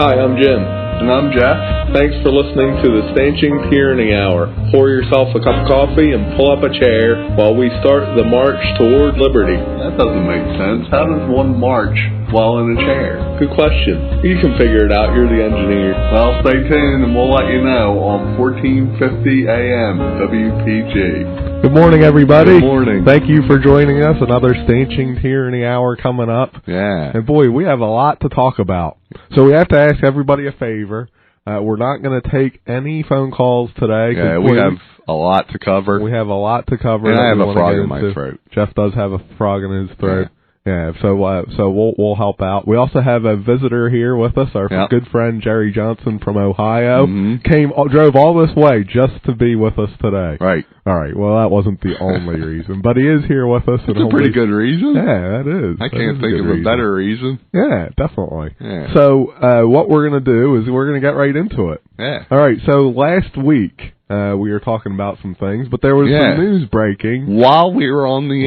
Hi, I'm Jim. And I'm Jeff. Thanks for listening to the Stanching Tyranny Hour. Pour yourself a cup of coffee and pull up a chair while we start the march toward liberty. That doesn't make sense. How does one march while in a chair? Good question. You can figure it out. You're the engineer. Well, stay tuned and we'll let you know on 1450 AM WPG. Good morning, everybody. Good morning. Thank you for joining us. Another Stanching Tyranny Hour coming up. Yeah. And boy, we have a lot to talk about. So we have to ask everybody a favor. We're not going to take any phone calls today. Yeah, we have a lot to cover. We have a lot to cover. And I have a frog in my throat. Jeff does have a frog in his throat. Yeah, so we'll help out. We also have a visitor here with us, our good friend Jerry Johnson from Ohio. Mm-hmm. Drove all this way just to be with us today. Right. All right. Well, that wasn't the only reason, but he is here with us. That's a pretty good reason. Yeah, that is. I can't think of a better reason. Yeah, definitely. Yeah. So what we're going to do is we're going to get right into it. Yeah. All right. So last week we were talking about some things, but there was some news breaking while we were on the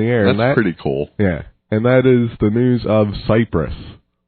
air. That's pretty cool. Yeah. And that is the news of Cyprus,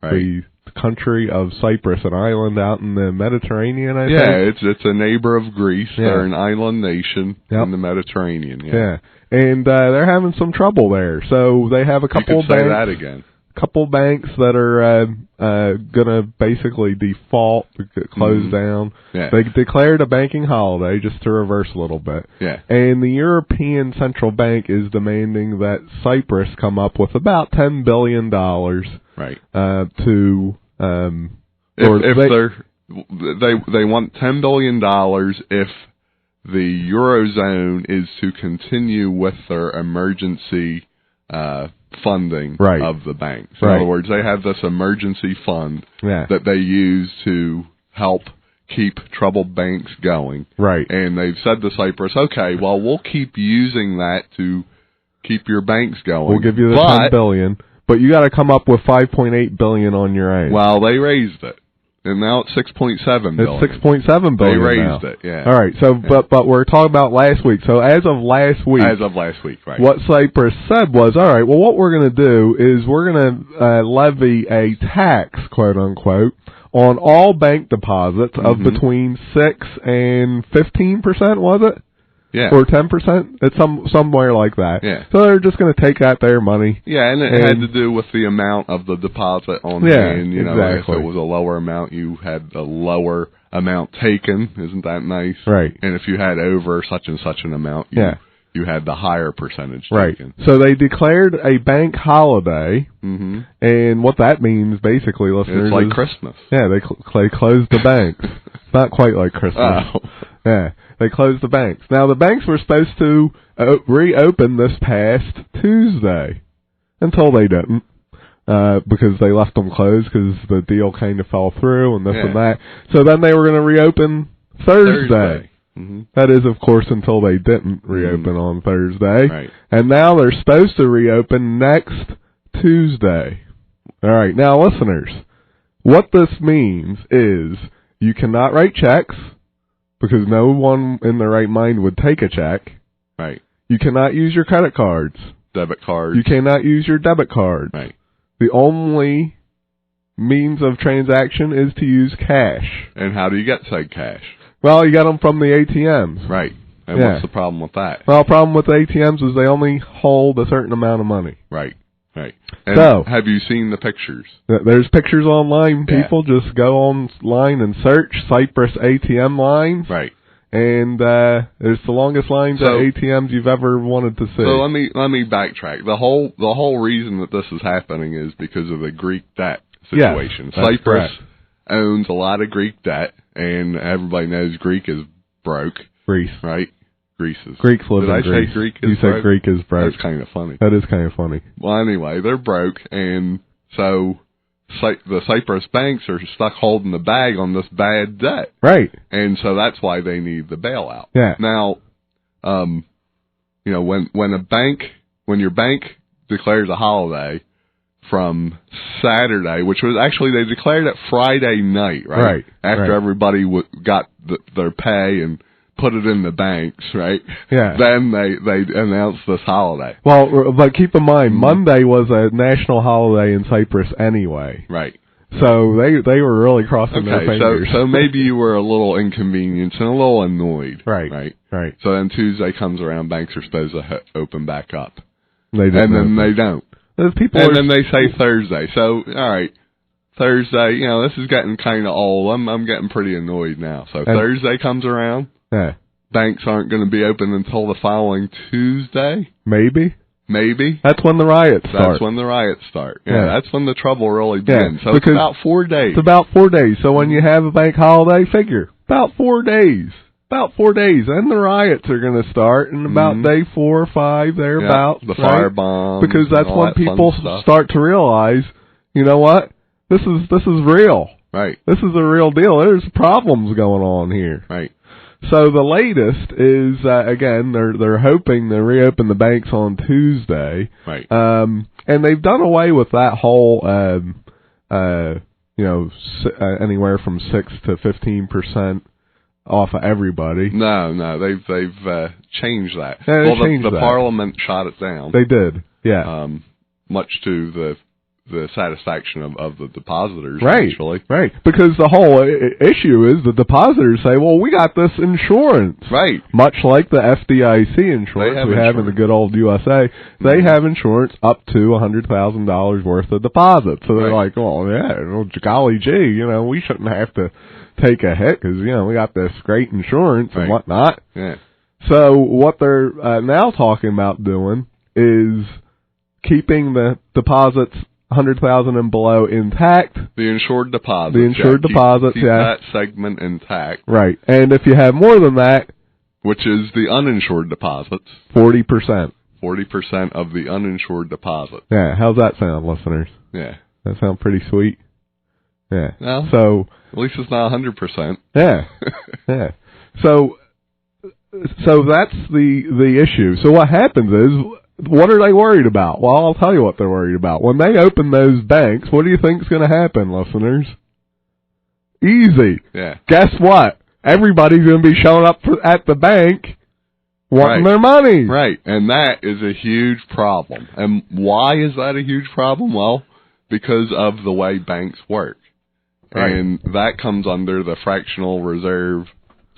the country of Cyprus, an island out in the Mediterranean, I think. Yeah, it's a neighbor of Greece. Yeah. They're an island nation in the Mediterranean. Yeah. And they're having some trouble there. So they have a couple of banks. Say that again. Couple banks that are going to basically default, close down. Yeah. They declared a banking holiday, just to reverse a little bit. Yeah. And the European Central Bank is demanding that Cyprus come up with about $10 billion right. To they want $10 billion if the Eurozone is to continue with their emergency funding of the banks. In other words, they have this emergency fund that they use to help keep troubled banks going. Right. And they've said to Cyprus, okay, well, we'll keep using that to keep your banks going. We'll give you the $10 billion, but you got to come up with $5.8 billion on your own. Well, they raised it. And now it's $6.7 billion. It's $6.7 billion. They raised it, yeah. All right, so but we're talking about last week. So as of last week, right. What Cyprus said was, all right, well, what we're going to do is we're going to levy a tax, quote unquote, on all bank deposits of between 6 and 15%. Was it? Yeah. Or 10%? It's somewhere like that. Yeah. So they're just going to take out their money. Yeah, and it had to do with the amount of the deposit on hand. You know, exactly. If it was a lower amount, you had a lower amount taken. Isn't that nice? Right. And if you had over such and such an amount, you had the higher percentage taken. So they declared a bank holiday, and what that means, basically, listeners, it's like Christmas. Yeah, they closed the banks. Not quite like Christmas. Oh. Yeah, they closed the banks. Now, the banks were supposed to reopen this past Tuesday, until they didn't, because they left them closed because the deal kind of fell through and this and that. So then they were going to reopen Thursday. That is, of course, until they didn't reopen on Thursday. Right. And now they're supposed to reopen next Tuesday. All right. Now, listeners, what this means is you cannot write checks because no one in their right mind would take a check. Right. You cannot use your credit cards. Debit cards. You cannot use your debit cards. Right. The only means of transaction is to use cash. And how do you get said cash? Well, you get them from the ATMs. Right. And what's the problem with that? Well, the problem with the ATMs is they only hold a certain amount of money. Right. Right. And have you seen the pictures? There's pictures online. People just go online and search Cyprus ATM lines. Right. And it's the longest lines at ATMs you've ever wanted to see. So let me backtrack. The whole reason that this is happening is because of the Greek debt situation. Yes, Cyprus owns a lot of Greek debt, and everybody knows Greek is broke. Greece. Right? Greeks live in Greece. Did I say Greek is broke? You said Greek is broke. That's kind of funny. That is kind of funny. Well, anyway, they're broke, and so the Cyprus banks are stuck holding the bag on this bad debt. Right. And so that's why they need the bailout. Yeah. Now, you know, when your bank declares a holiday from Saturday, which was actually, they declared it Friday night, right? Right. After everybody got their pay and put it in the banks, right? Yeah. Then they announced this holiday. Well, but keep in mind, Monday was a national holiday in Cyprus anyway. Right. So they were really crossing their fingers. So maybe you were a little inconvenienced and a little annoyed. Right. So then Tuesday comes around, banks are supposed to open back up. They don't. Then they say Thursday. So, all right, Thursday, this is getting kind of old. I'm getting pretty annoyed now. So Thursday comes around. Yeah. Banks aren't going to be open until the following Tuesday. Maybe. That's when the riots start. Yeah, that's when the trouble really begins. So it's about 4 days. So when you have a bank holiday, figure about 4 days. And the riots are going to start in about day 4 or 5, thereabouts. The firebombs. Because that's when people start to realize, you know what? This is real. Right. This is a real deal. There's problems going on here. Right. So the latest is, again, they're hoping to reopen the banks on Tuesday. Right. And they've done away with that whole, anywhere from 6 to 15% off of everybody. No, they've changed that. Yeah, the Parliament shot it down. They did, yeah. Much to the satisfaction of the depositors, actually. Right, because the whole issue is the depositors say, well, we got this insurance. Right. Much like the FDIC insurance we have in the good old USA, they have insurance up to $100,000 worth of deposits. So they're like, well, golly gee, we shouldn't have to take a hit because, we got this great insurance and whatnot. Yeah. So what they're now talking about doing is keeping the deposits 100,000 and below intact. The insured deposits. Keep that segment intact. Right. And if you have more than that, which is the uninsured deposits, 40%. 40% of the uninsured deposits. Yeah. How's that sound, listeners? Yeah. That sounds pretty sweet. Yeah. Well, so at least it's not 100%. Yeah. Yeah. So that's the issue. So what happens is, what are they worried about? Well, I'll tell you what they're worried about. When they open those banks, what do you think's going to happen, listeners? Easy. Yeah. Guess what? Everybody's going to be showing up at the bank wanting their money. Right. And that is a huge problem. And why is that a huge problem? Well, because of the way banks work. Right. And that comes under the fractional reserve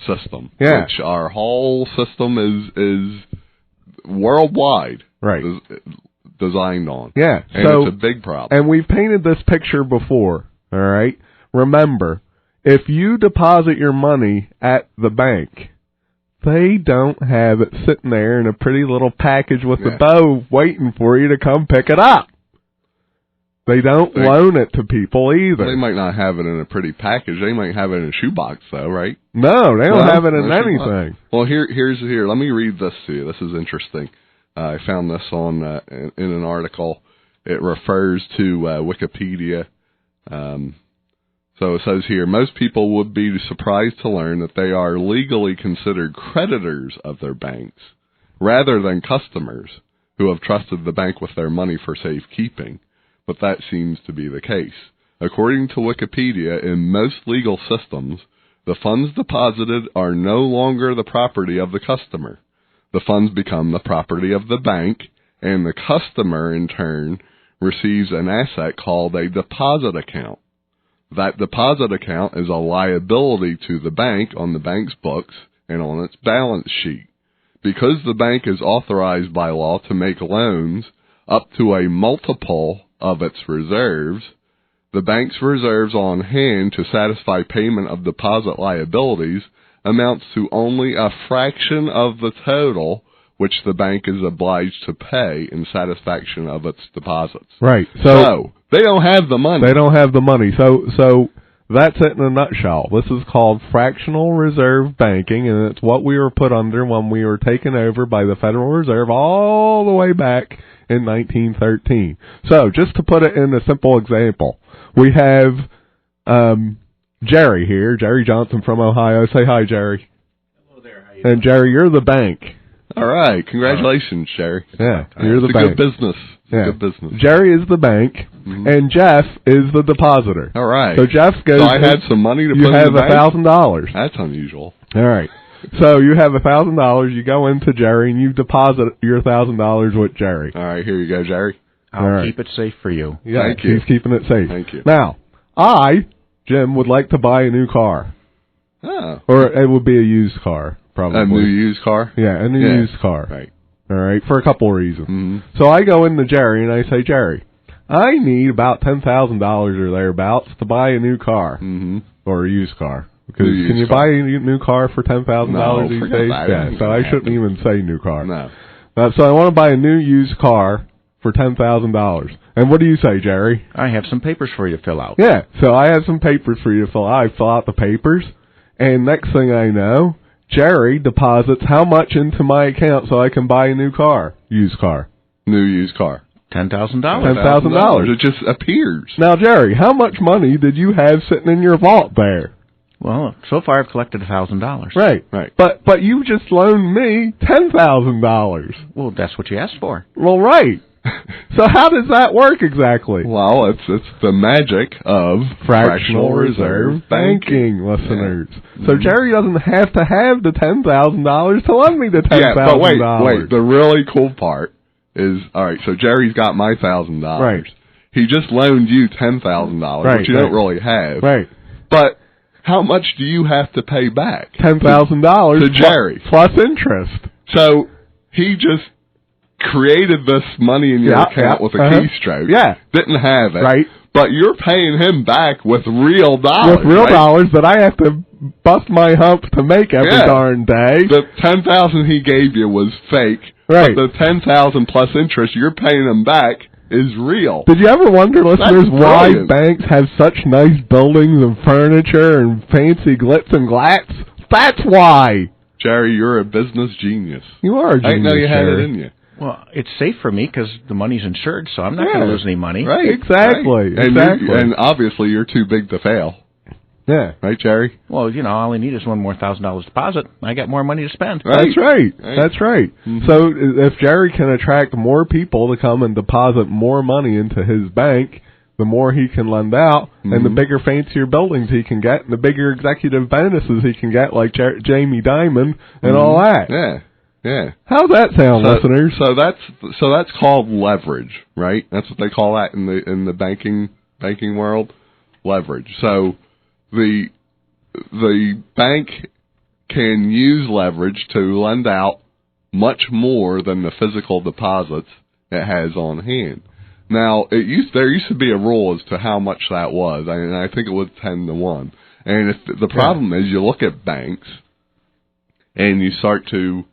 system, which our whole system is worldwide designed on. Yeah. And it's a big problem. And we've painted this picture before, all right? Remember, if you deposit your money at the bank, they don't have it sitting there in a pretty little package with a bow waiting for you to come pick it up. They don't loan it to people either. They might not have it in a pretty package. They might have it in a shoebox, though, right? No, they don't have it in anything. Well, here. Let me read this to you. This is interesting. I found this on in an article. It refers to Wikipedia. So it says here, most people would be surprised to learn that they are legally considered creditors of their banks, rather than customers who have trusted the bank with their money for safekeeping. But that seems to be the case. According to Wikipedia, in most legal systems, the funds deposited are no longer the property of the customer. The funds become the property of the bank, and the customer, in turn, receives an asset called a deposit account. That deposit account is a liability to the bank on the bank's books and on its balance sheet. Because the bank is authorized by law to make loans up to a multiple of its reserves, the bank's reserves on hand to satisfy payment of deposit liabilities amounts to only a fraction of the total which the bank is obliged to pay in satisfaction of its deposits. Right. So they don't have the money. They don't have the money. So that's it in a nutshell. This is called fractional reserve banking, and it's what we were put under when we were taken over by the Federal Reserve all the way back in 1913. So, just to put it in a simple example, we have Jerry here, Jerry Johnson from Ohio. Say hi, Jerry. Hello there. How you doing? And Jerry, you're the bank. All right. Congratulations, Jerry. Yeah, you're the bank. It's a good business. Good business. Jerry is the bank, and Jeff is the depositor. All right. So Jeff goes. So I had some money to put in the bank? You have $1,000. That's unusual. All right. So you have $1,000. You go into Jerry and you deposit your $1,000 with Jerry. All right, here you go, Jerry. I'll keep it safe for you. Yeah, Thank you. He's keeping it safe. Thank you. Now, I, Jim, would like to buy a new car. Oh. Or it would be a used car, probably. A new used car? Yeah, a new used car. Right. All right, for a couple of reasons. Mm-hmm. So I go into Jerry and I say, Jerry, I need about $10,000 or thereabouts to buy a new car. Mm-hmm. Or a used car. Because can you buy a new car for $10,000 these days? Yeah, so I shouldn't even say new car. No. So I want to buy a new used car for $10,000. And what do you say, Jerry? I have some papers for you to fill out. Yeah, so I have some papers for you to fill out. I fill out the papers, and next thing I know, Jerry deposits how much into my account so I can buy a new car, used car. New used car. $10,000. $10,000. It just appears. Now, Jerry, how much money did you have sitting in your vault there? Well, so far I've collected $1,000. Right. But you just loaned me $10,000. Well, that's what you asked for. Well, right. So how does that work exactly? Well, it's the magic of fractional reserve banking, listeners. Yeah. So Jerry doesn't have to have the $10,000 to lend me the $10,000. Yeah, but wait. The really cool part is, all right, so Jerry's got my $1,000. Right. He just loaned you $10,000, which you don't really have. Right. But how much do you have to pay back? $10,000 to Jerry. Plus interest. So he just created this money in your account with a keystroke. Yeah. Didn't have it. Right. But you're paying him back with real dollars. With real dollars that I have to bust my hump to make every darn day. The $10,000 he gave you was fake. Right. But the $10,000 plus interest you're paying him back is real. Did you ever wonder, listeners, why banks have such nice buildings and furniture and fancy glitz and glats? That's why. Jerry, you're a business genius. You are a genius. I didn't know you had it in you. Well, it's safe for me because the money's insured, so I'm not going to lose any money. Right. Exactly. Right. And obviously you're too big to fail. Yeah. Right, Jerry? Well, all I need is one more $1,000 deposit. I got more money to spend. Right. That's right. That's right. Mm-hmm. So if Jerry can attract more people to come and deposit more money into his bank, the more he can lend out, and the bigger, fancier buildings he can get, and the bigger executive bonuses he can get, like Jamie Dimon and all that. Yeah. Yeah. How's that sound, listeners? So that's called leverage, right? That's what they call that in the banking world, leverage. So the bank can use leverage to lend out much more than the physical deposits it has on hand. Now, there used to be a rule as to how much that was, and I think it was 10-1. And if the problem is, you look at banks and you start to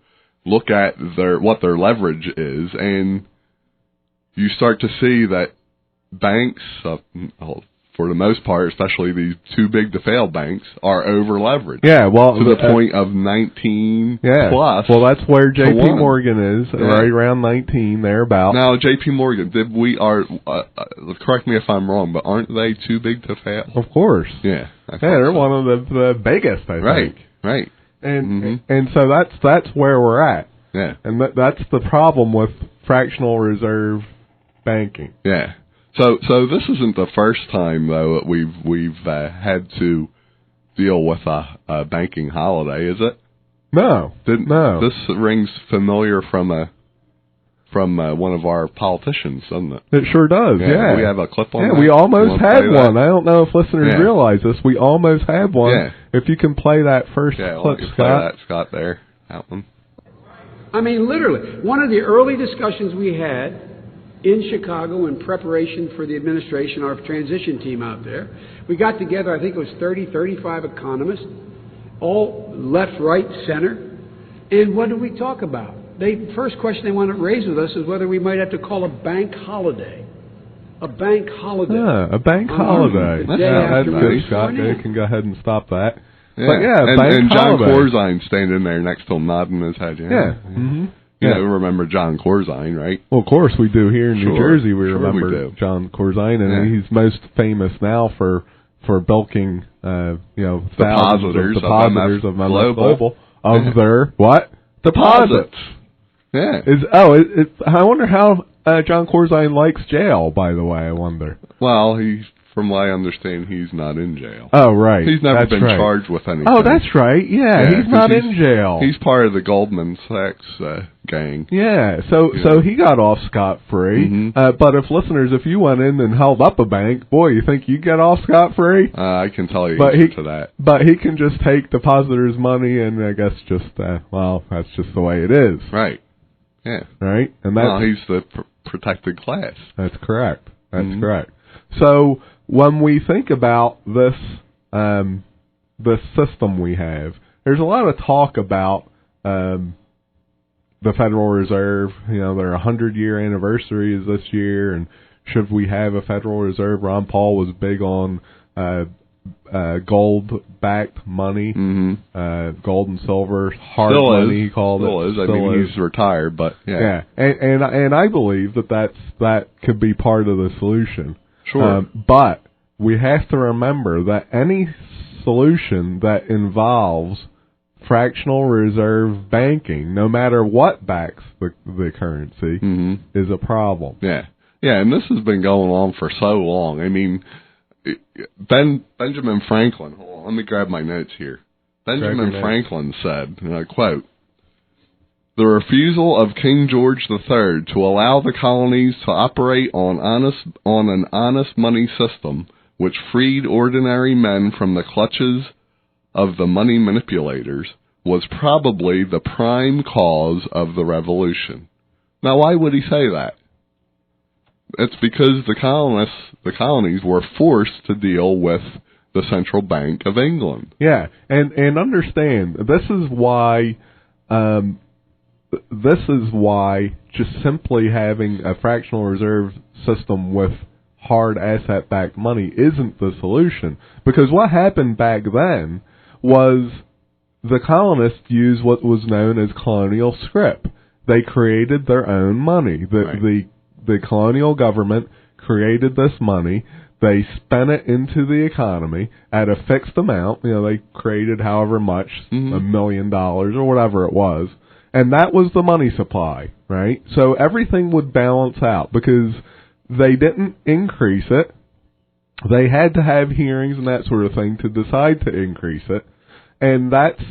look at what their leverage is, and you start to see that banks, for the most part, especially these too big to fail banks, are over leveraged. Yeah, well, to the point of 19 plus. Well, that's where J.P. Morgan is, right around 19, thereabout. Now, J.P. Morgan, correct me if I'm wrong, but aren't they too big to fail? Of course. Yeah. They're one of the biggest, I think. Right. And so that's where we're at. Yeah. And that's the problem with fractional reserve banking. Yeah. So this isn't the first time though that we've had to deal with a banking holiday, is it? No. This rings familiar from one of our politicians, doesn't it? It sure does. Yeah. We have a clip on that. Yeah, we almost had one. I don't know if listeners realize this. We almost had one. Yeah. If you can play that first clip, Scott. Play that, Scott. There, that one. I mean, literally, one of the early discussions we had in Chicago in preparation for the administration, our transition team out there, we got together, I think it was 30, 35 economists, all left, right, center, and what did we talk about? The first question they wanted to raise with us is whether we might have to call a bank holiday. A bank holiday. Yeah, a bank holiday. That's good, Scott. You can go ahead and stop that. Yeah. But bank and John holiday. Corzine standing there next to him, nodding his head. Yeah. Mm-hmm. You know, remember John Corzine, right? Well, of course we do here in New Jersey. We remember we do. John Corzine, and he's most famous now for bilking, depositors of MS Global of their what deposits. Yeah. I wonder how John Corzine likes jail. By the way, I wonder. Well, he from what I understand, he's not in jail. Oh, right. He's never been right. charged with anything. Oh, that's right. Yeah, he's not in jail. He's part of the Goldman Sachs gang. Yeah, so he got off scot-free. Mm-hmm. But if you went in and held up a bank, boy, you think you'd get off scot-free? I can tell you to that. But he can just take depositors' money and I guess just, that's just the way it is. Right. Yeah. Right? And he's the protected class. That's correct. That's correct. So when we think about this system we have, there's a lot of talk about the Federal Reserve. You know, their 100-year anniversary is this year, and should we have a Federal Reserve? Ron Paul was big on gold-backed money, gold and silver, hard money. He called it. Still is. He's retired, but yeah. And I believe that could be part of the solution. Sure. But we have to remember that any solution that involves fractional reserve banking, no matter what backs the currency, is a problem. Yeah. Yeah, and this has been going on for so long. I mean, Benjamin Franklin, hold on, let me grab my notes here. Benjamin Franklin said, and I quote, "The refusal of King George III to allow the colonies to operate on an honest money system which freed ordinary men from the clutches of the money manipulators was probably the prime cause of the revolution." Now, why would he say that? It's because the colonies were forced to deal with the Central Bank of England. Yeah, and understand, this is why just simply having a fractional reserve system with hard asset-backed money isn't the solution. Because what happened back then was the colonists used what was known as colonial scrip. They created their own money. The colonial government created this money. They spent it into the economy at a fixed amount. You know, they created however much, $1 million or whatever it was. And that was the money supply, right? So everything would balance out because they didn't increase it. They had to have hearings and that sort of thing to decide to increase it. And that's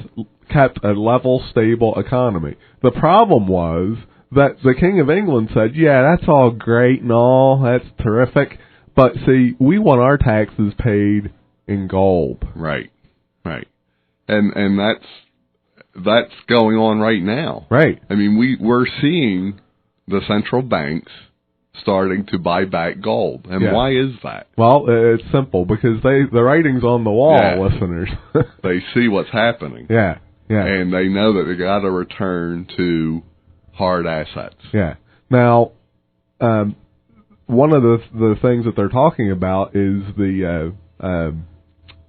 kept a level, stable economy. The problem was that the King of England said, yeah, that's all great and all, that's terrific, but see, we want our taxes paid in gold. Right. And that's going on right now. Right. I mean, we're seeing the central banks starting to buy back gold. And why is that? Well, it's simple, because the writing's on the wall, listeners. They see what's happening. Yeah. And they know that they got to return to hard assets. Yeah. Now, one of the things that they're talking about is the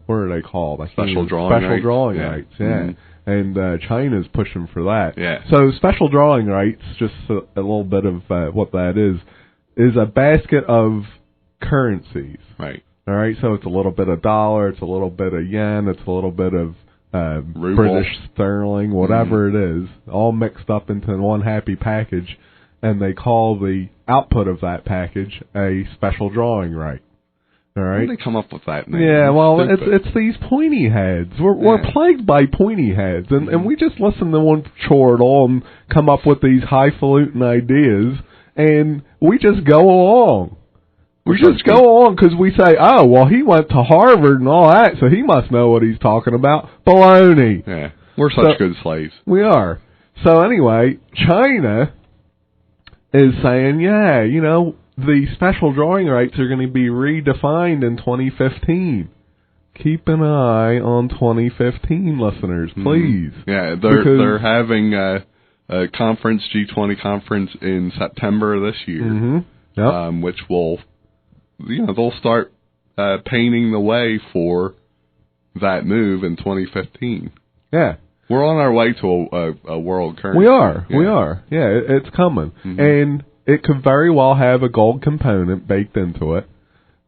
what are they called? Special drawing rights. Yeah. And China's pushing for that. Yeah. So special drawing rights, just a little bit of what that is a basket of currencies. Right. All right. So it's a little bit of dollar, it's a little bit of yen, it's a little bit of British sterling, whatever it is, all mixed up into one happy package, and they call the output of that package a special drawing right. All right. How did they come up with that name? Yeah, well, it's these pointy heads. We're plagued by pointy heads, and we just listen to one chortle and come up with these highfalutin ideas, and we just go along. We just go on because we say, oh, well, he went to Harvard and all that, so he must know what he's talking about. Baloney. Yeah, we're such good slaves. We are. So anyway, China is saying, the special drawing rights are going to be redefined in 2015. Keep an eye on 2015, listeners, please. Yeah, they're having a conference, G20 conference in September of this year, which will... they'll start painting the way for that move in 2015. Yeah. We're on our way to a world currency. We are. Yeah, it's coming. And it could very well have a gold component baked into it.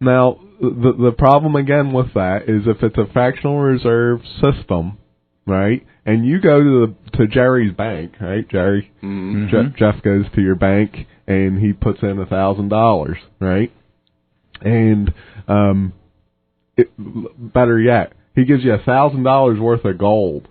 Now, the problem again with that is if it's a fractional reserve system, right, and you go to Jerry's bank, right, Jerry, Jeff goes to your bank and he puts in $1,000, right? And better yet, he gives you $1,000 worth of gold,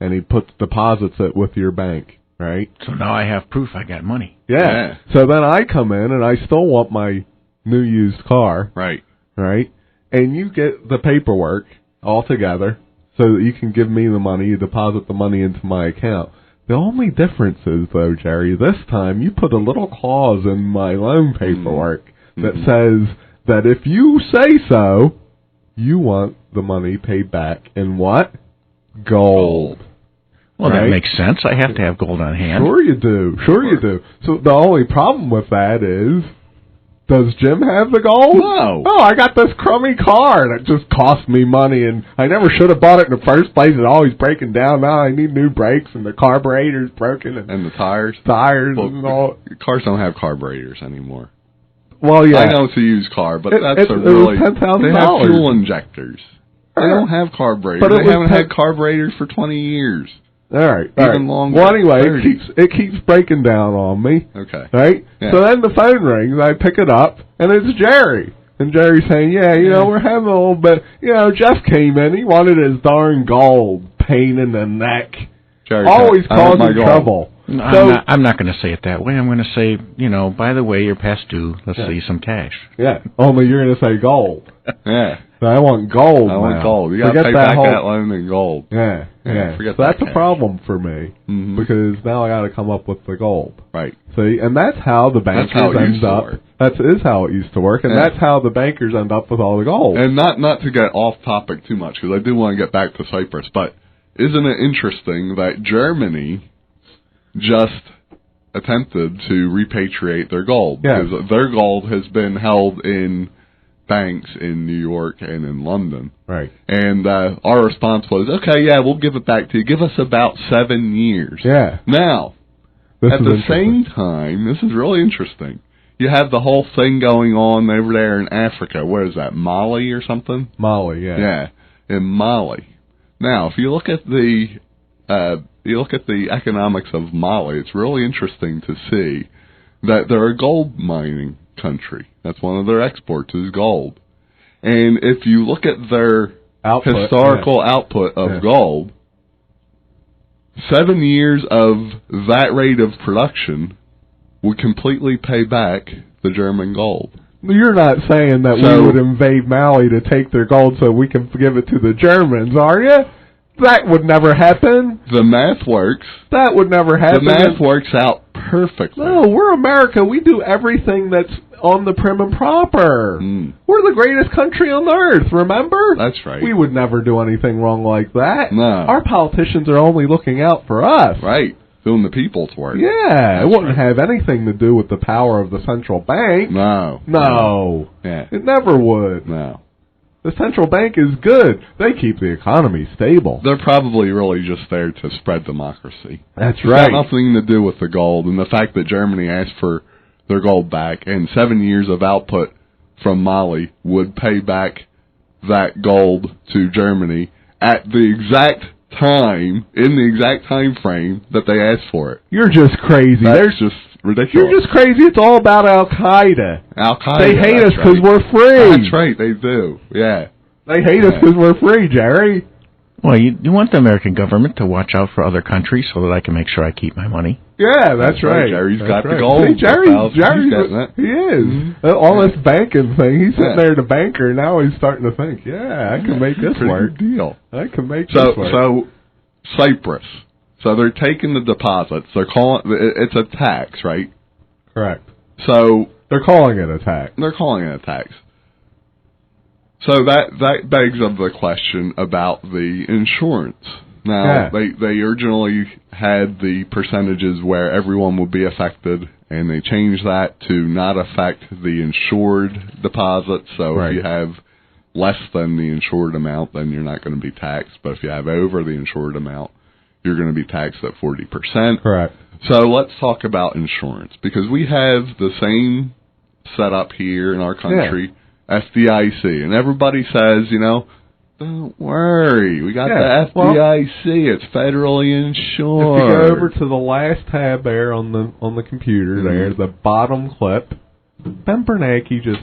and he deposits it with your bank, right? So now I have proof I got money. Yeah. So then I come in and I still want my new used car. Right. Right? And you get the paperwork all together so that you can give me the money, you deposit the money into my account. The only difference is, though, Jerry, this time you put a little clause in my loan paperwork that says that if you say so, you want the money paid back in what? Gold. Well, right? That makes sense. I have to have gold on hand. Sure you do. Sure you do. So the only problem with that is, does Jim have the gold? No. Oh, I got this crummy car, and it just cost me money, and I never should have bought it in the first place. It's always breaking down. Now I need new brakes, and the carburetor's broken. And the tires. Well, and all. Cars don't have carburetors anymore. Well, yeah. I know it's a used car, but that's it really... was $10,000. They have fuel injectors. They don't have carburetors. But they haven't had carburetors for 20 years. All right. Even longer. Well, anyway, 30. it keeps breaking down on me. Okay. Right? Yeah. So then the phone rings, I pick it up, and it's Jerry. And Jerry's saying, we're having a little bit, Jeff came in, he wanted his darn gold, pain in the neck. Jerry, always causing trouble. No, So, I'm not going to say it that way. I'm going to say, by the way, you're past due. Let's see some cash. yeah, only you're going to say gold. Yeah. So I want gold. I want now. gold. You got to pay back that loan in gold. Yeah. Forget so that's that a problem for me because now I got to come up with the gold. Right. See, and that's how the bankers end up. That is how it used to work, and that's how the bankers end up with all the gold. And not to get off topic too much, because I do want to get back to Cyprus, but isn't it interesting that Germany just attempted to repatriate their gold? Yes. Because their gold has been held in banks in New York and in London. Right. And our response was, okay, we'll give it back to you. Give us about 7 years. Yeah. Now, at the same time, this is really interesting. You have the whole thing going on over there in Africa. Where is that, Mali or something? Mali, yeah. Yeah, in Mali. Now, if you look at the economics of Mali, it's really interesting to see that they're a gold mining country. That's one of their exports is gold. And if you look at their historical output of gold, 7 years of that rate of production would completely pay back the German gold. You're not saying that we would invade Mali to take their gold so we can give it to the Germans, are you? That would never happen. The math works. That would never happen. The math works out perfectly. No, we're America. We do everything that's on the prim and proper. We're the greatest country on earth, remember? That's right. We would never do anything wrong like that. No. Our politicians are only looking out for us. Right. Doing the people's work. Yeah, it wouldn't have anything to do with the power of the central bank. No. Yeah. It never would. No. The central bank is good. They keep the economy stable. They're probably really just there to spread democracy. That's It's right. got nothing to do with the gold and the fact that Germany asked for their gold back and 7 years of output from Mali would pay back that gold to Germany at the exact time, in the exact time frame that they asked for it. You're just crazy. That's just ridiculous. You're just crazy. It's all about Al-Qaeda. Al-Qaeda. They hate us because we're free. That's right, they do. Yeah. They hate us because we're free, Jerry. Well, you want the American government to watch out for other countries so that I can make sure I keep my money. Yeah, that's right. Jerry's that's got right. the gold. See, Jerry's getting it. he is. All this banking thing. He's sitting there, the banker. Now he's starting to think, I can make this work. Good deal. I can make this work. So Cyprus. So they're taking the deposits. They're calling it's a tax, right? Correct. So they're calling it a tax. They're calling it a tax. So that begs up the question about the insurance. Now, they originally had the percentages where everyone would be affected, and they changed that to not affect the insured deposits. So if you have less than the insured amount, then you're not going to be taxed. But if you have over the insured amount, you're going to be taxed at 40%. Correct. So let's talk about insurance, because we have the same setup here in our country, FDIC, and everybody says, don't worry, we got the FDIC, it's federally insured. If you go over to the last tab there on the computer, there, the bottom clip, Ben Bernanke just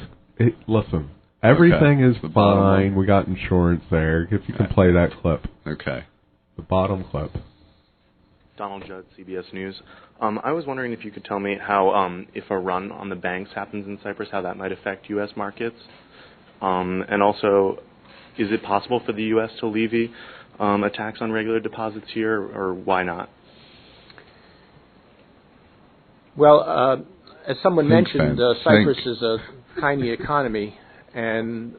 listen, everything is The bottom fine. one. We got insurance there. If you can play that clip. Okay. The bottom clip. Donald Judd, CBS News. I was wondering if you could tell me how, if a run on the banks happens in Cyprus, how that might affect U.S. markets. And also, is it possible for the U.S. to levy a tax on regular deposits here, or why not? Well, as someone mentioned, Cyprus is a tiny economy, and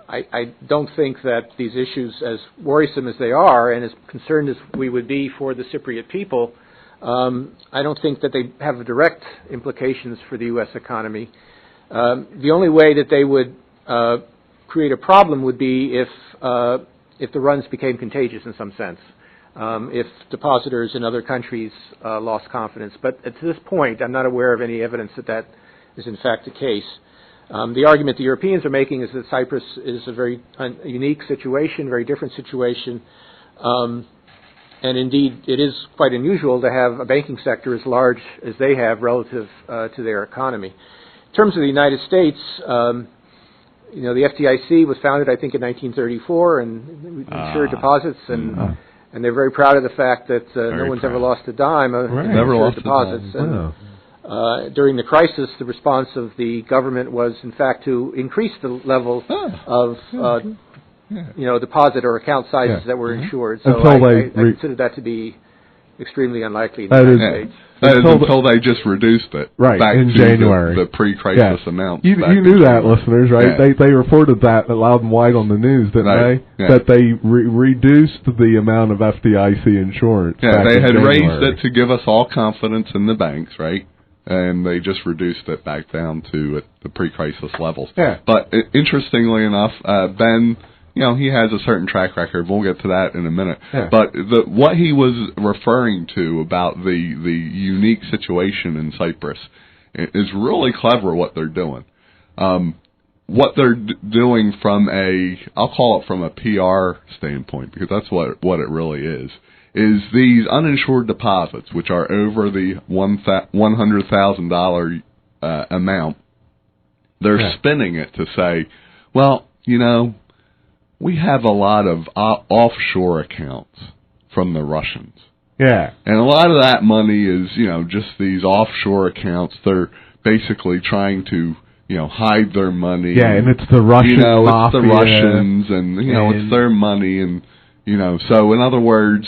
I don't think that these issues, as worrisome as they are, and as concerned as we would be for the Cypriot people, I don't think that they have direct implications for the U.S. economy. The only way that they would create a problem would be if the runs became contagious in some sense, if depositors in other countries lost confidence. But at this point, I'm not aware of any evidence that that is in fact the case. The argument the Europeans are making is that Cyprus is a very unique situation, very different situation, and indeed it is quite unusual to have a banking sector as large as they have relative to their economy. In terms of the United States, the FDIC was founded, I think, in 1934, and insured deposits, and they're very proud of the fact that no one's ever lost a dime of insured deposits. And during the crisis, the response of the government was, in fact, to increase the level of deposit or account sizes that were insured. So I consider that to be extremely unlikely in the United States. That is until they just reduced it back in to January. The pre-crisis amount. You knew that, listeners, right? Yeah. They reported that loud and wide on the news, didn't they? Yeah. That they reduced the amount of FDIC insurance. Yeah, they had raised it to give us all confidence in the banks, right? And they just reduced it back down to the pre-crisis levels. Yeah. But interestingly enough, Ben, he has a certain track record. We'll get to that in a minute. Yeah. But what he was referring to about the unique situation in Cyprus is really clever what they're doing. What they're doing from I'll call it from a PR standpoint, because that's what it really is these uninsured deposits, which are over the $100,000 amount, they're spinning it to say, well, we have a lot of offshore accounts from the Russians. Yeah. And a lot of that money is, just these offshore accounts. They're basically trying to, hide their money. Yeah, and it's the Russian mafia. It's the Russians, and, it's their money. And, so in other words,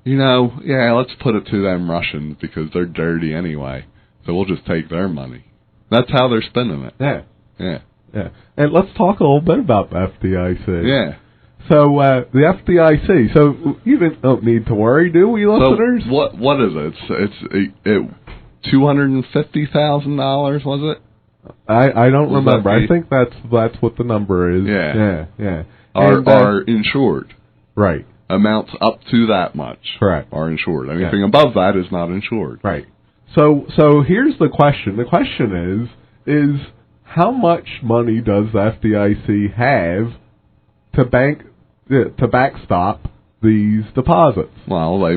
let's put it to them Russians because they're dirty anyway. So we'll just take their money. That's how they're spending it. Yeah. Yeah. Yeah, and let's talk a little bit about the FDIC. Yeah. So the FDIC. So you don't need to worry, do we, listeners? So what is it? It's $250,000, was it? I don't remember. I think that's what the number is. Yeah. Yeah. Are insured. Right. Amounts up to that much. Correct. Are insured. Anything above that is not insured. Right. So here's the question. The question is how much money does the FDIC have to backstop these deposits? Well, they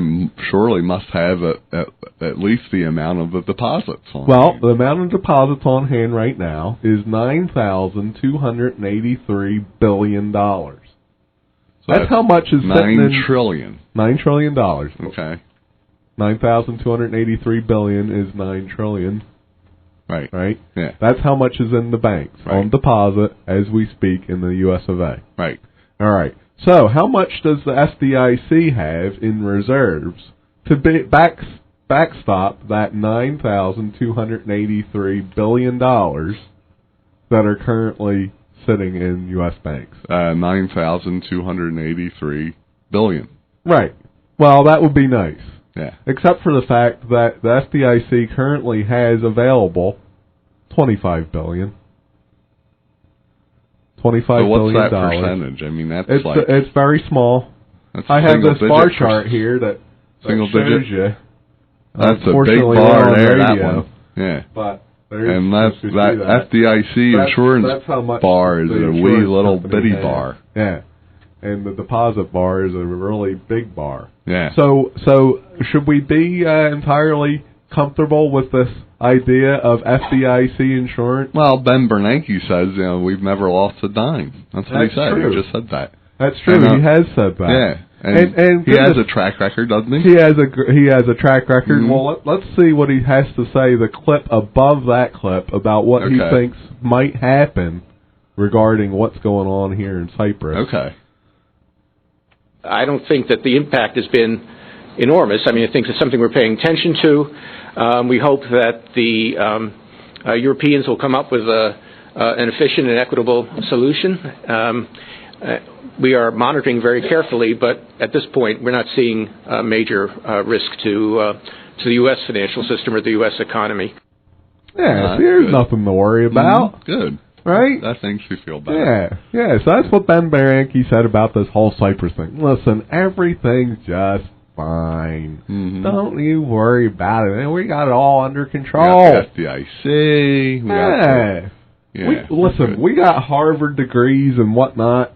surely must have at least the amount of the deposits on hand. The amount of deposits on hand right now is $9,283 billion. So that's how much is $9 trillion. $9 trillion. Okay. 9,283 billion is 9 trillion. Right. Right? Yeah. That's how much is in the banks on deposit as we speak in the US of A. Right. All right. So how much does the FDIC have in reserves to backstop that $9,283 billion that are currently sitting in U.S. banks? 9,283 billion. Right. Well, that would be nice. Yeah. Except for the fact that the FDIC currently has available $25 billion. $25 billion. So what's that percentage? That's it's very small. I have this bar chart here that shows you. That's a big bar there, that one. Yeah. But and that FDIC insurance bar is a wee little bitty bar. Yeah. And the deposit bar is a really big bar. Yeah. So should we be entirely comfortable with this idea of FDIC insurance? Well, Ben Bernanke says, we've never lost a dime. That's what he said. True. He just said that. That's true. He has said that. Yeah. And he has a track record, doesn't he? He has a track record. Mm-hmm. Well, let's see what he has to say. The clip above that clip about what he thinks might happen regarding what's going on here in Cyprus. Okay. I don't think that the impact has been enormous. I mean, I think it's something we're paying attention to. We hope that the Europeans will come up with an efficient and equitable solution. We are monitoring very carefully, but at this point, we're not seeing a major risk to the U.S. financial system or the U.S. economy. Yeah, there's nothing to worry about. Good. Right? That makes you feel better. Yeah. So that's what Ben Bernanke said about this whole Cyprus thing. Listen, everything's just fine. Mm-hmm. Don't you worry about it. We got it all under control. We got the FDIC. We got Harvard degrees and whatnot.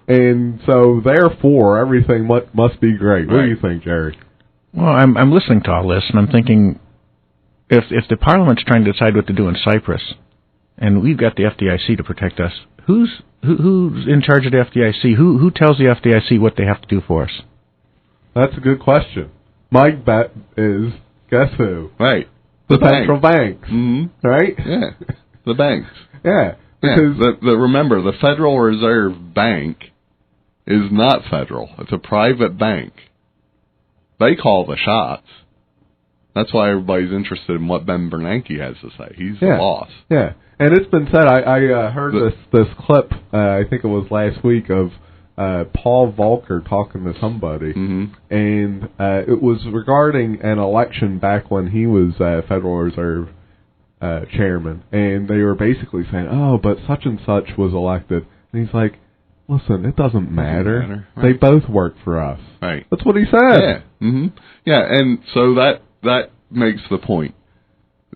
And so, therefore, everything must be great. What do you think, Jerry? Well, I'm listening to all this, and I'm thinking, if the Parliament's trying to decide what to do in Cyprus, and we've got the FDIC to protect us, who's in charge of the FDIC? Who tells the FDIC what they have to do for us? That's a good question. My bet is, guess who? Right. The central banks. Mm-hmm. Right? Yeah. The banks. Yeah. Because remember, the Federal Reserve Bank is not federal. It's a private bank. They call the shots. That's why everybody's interested in what Ben Bernanke has to say. He's the boss. Yeah, and it's been said. I heard this clip. I think it was last week of Paul Volcker talking to somebody, and it was regarding an election back when he was Federal Reserve chairman, and they were basically saying, "Oh, but such and such was elected," and he's like, "Listen, it doesn't matter. Right. They both work for us." Right. That's what he said. Yeah. Mm-hmm. Yeah, and so that makes the point.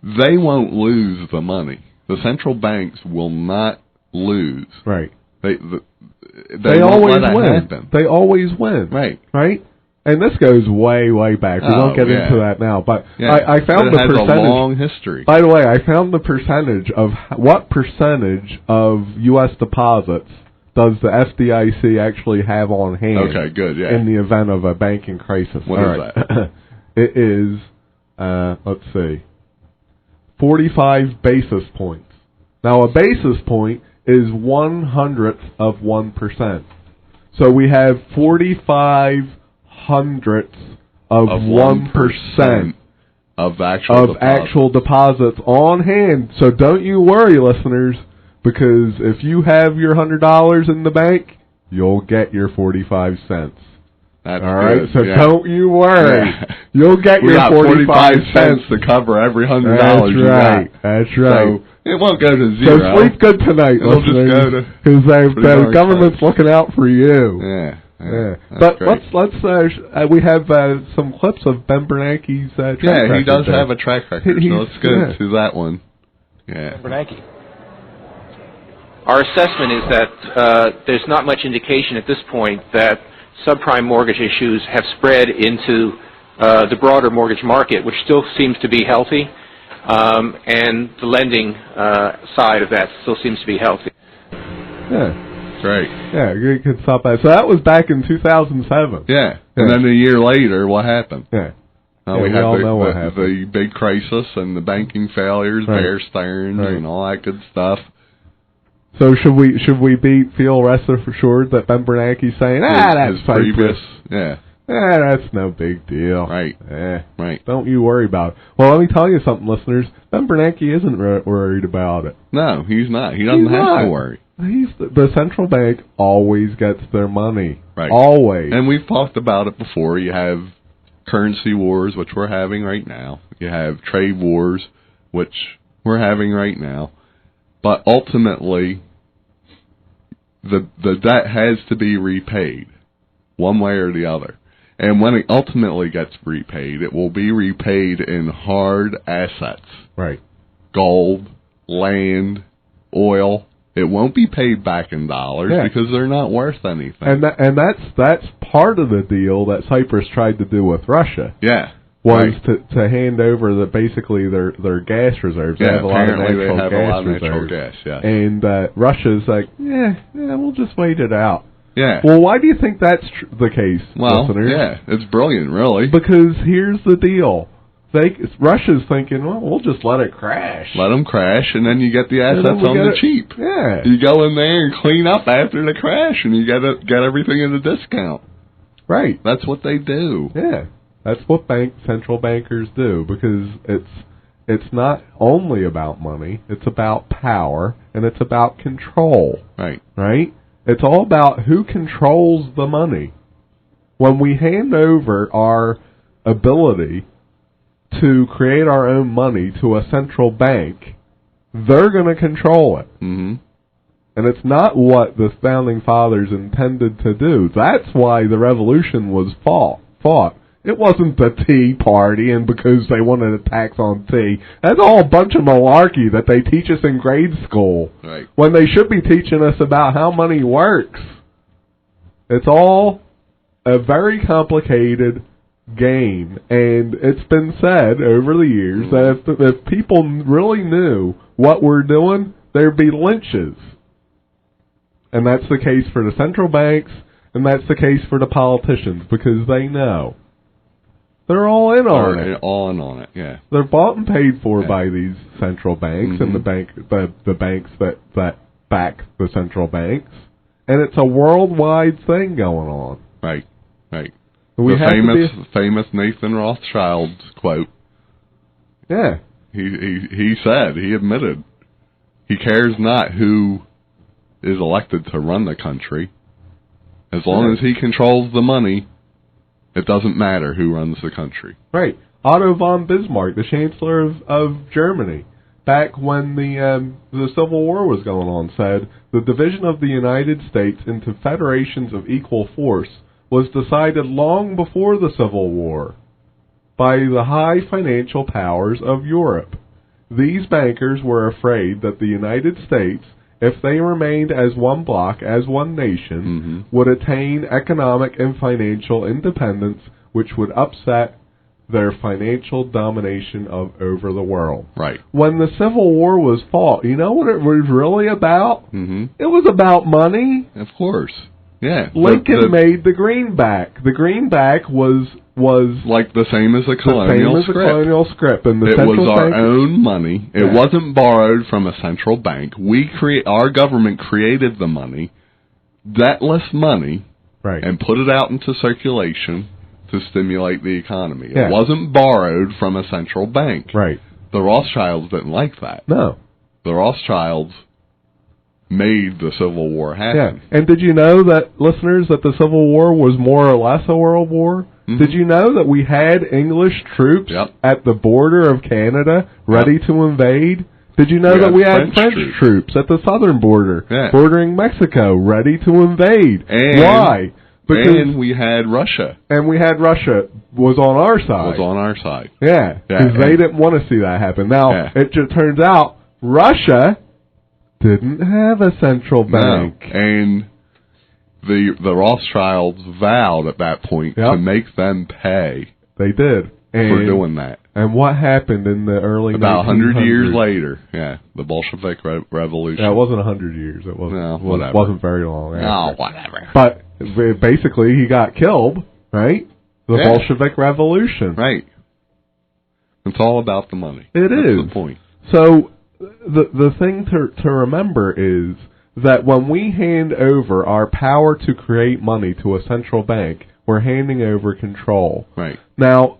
They won't lose the money. The central banks will not lose. Right. They always win. Happen. They always win. Right. Right. And this goes way, way back. We won't get into that now. But I found the percentage. It has a long history. By the way, I found the percentage of what percentage of U.S. deposits does the FDIC actually have on hand? Okay, good. Yeah. In the event of a banking crisis. What is that? It is, let's see, 45 basis points. Now, a basis point is 1/100th of 1%. So we have 45 hundredths of 1% of actual deposits on hand. So don't you worry, listeners, because if you have your $100 in the bank, you'll get your 45 cents. That's all right. Good. So don't you worry. Yeah. You'll get your 45 cents to cover every $100. That's right. That's right. So it won't go to zero. So sleep good tonight, listeners, because the government's looking out for you. Yeah. But great. let's we have some clips of Ben Bernanke's track record. Yeah, he does have a track record, so let's go to that one. Yeah. Ben Bernanke. Our assessment is that there's not much indication at this point that subprime mortgage issues have spread into the broader mortgage market, which still seems to be healthy, and the lending side of that still seems to be healthy. Yeah. Right. Yeah, you could stop that. So that was back in 2007. Yeah. And then a year later, what happened? Yeah. We all know what happened. The big crisis and the banking failures, Bear Stearns, and all that good stuff. So should we feel rest assured that Ben Bernanke's saying, that's previous, that's no big deal. Right. Right. Don't you worry about it. Well, let me tell you something, listeners. Ben Bernanke isn't worried about it. No, he's not. He doesn't have to worry. The central bank always gets their money. Right. Always. And we've talked about it before. You have currency wars, which we're having right now. You have trade wars, which we're having right now. But ultimately, the debt has to be repaid, one way or the other. And when it ultimately gets repaid, it will be repaid in hard assets. Right. Gold, land, oil. It won't be paid back in dollars because they're not worth anything. And that's part of the deal that Cyprus tried to do with Russia. Yeah. was to hand over basically their gas reserves. Yeah, they have a lot of natural gas, yeah. And Russia's like, we'll just wait it out. Yeah. Well, why do you think that's the case, listeners? Yeah, it's brilliant, really. Because here's the deal. Russia's thinking, well, we'll just let it crash. Let them crash, and then you get the assets on the cheap. Yeah. You go in there and clean up after the crash, and you get everything at a discount. Right. That's what they do. Yeah. That's what central bankers do, because it's not only about money, it's about power, and it's about control. Right. Right? It's all about who controls the money. When we hand over our ability to create our own money to a central bank, they're going to control it. Mm-hmm. And it's not what the Founding Fathers intended to do. That's why the revolution was fought. It wasn't the Tea Party and because they wanted a tax on tea. That's all a bunch of malarkey that they teach us in grade school. Right. When they should be teaching us about how money works. It's all a very complicated game. And it's been said over the years that if people really knew what we're doing, there'd be lynches. And that's the case for the central banks, and that's the case for the politicians, because they know. They're all in on it. All in on it, yeah. They're bought and paid for by these central banks and the banks that back the central banks, and it's a worldwide thing going on. Right, right. The famous Nathan Rothschild quote. Yeah. He said, he admitted, he cares not who is elected to run the country. As long as he controls the money, it doesn't matter who runs the country. Right. Otto von Bismarck, the Chancellor of Germany, back when the Civil War was going on, said, the division of the United States into federations of equal force was decided long before the Civil War by the high financial powers of Europe. These bankers were afraid that the United States, if they remained as one bloc, as one nation, would attain economic and financial independence, which would upset their financial domination over the world. Right. When the Civil War was fought, you know what it was really about? It was about money. Of course. Yeah. Lincoln made the greenback. The greenback was like the same as the colonial script. And it was our own money. It wasn't borrowed from a central bank. Our government created the money, debtless money, and put it out into circulation to stimulate the economy. It wasn't borrowed from a central bank. Right. The Rothschilds didn't like that. No. The Rothschilds made the Civil War happen. Yeah. And did you know that, listeners, that the Civil War was more or less a world war? Did you know that we had English troops at the border of Canada ready to invade? Did you know that we had French troops at the southern border bordering Mexico ready to invade? Why? Because we had Russia. And we had Russia was on our side. Yeah, because they didn't want to see that happen. Now, it just turns out Russia didn't have a central bank. No. And the Rothschilds vowed at that point to make them pay. They did. For doing that. And what happened in the early 1900s? About 100 years later, the Bolshevik Revolution. Yeah, it wasn't 100 years. It wasn't very long. No, whatever. But basically, he got killed, right? The Bolshevik Revolution. Right. It's all about the money. That's the point. So the thing to remember is that when we hand over our power to create money to a central bank, we're handing over control. Right. Now,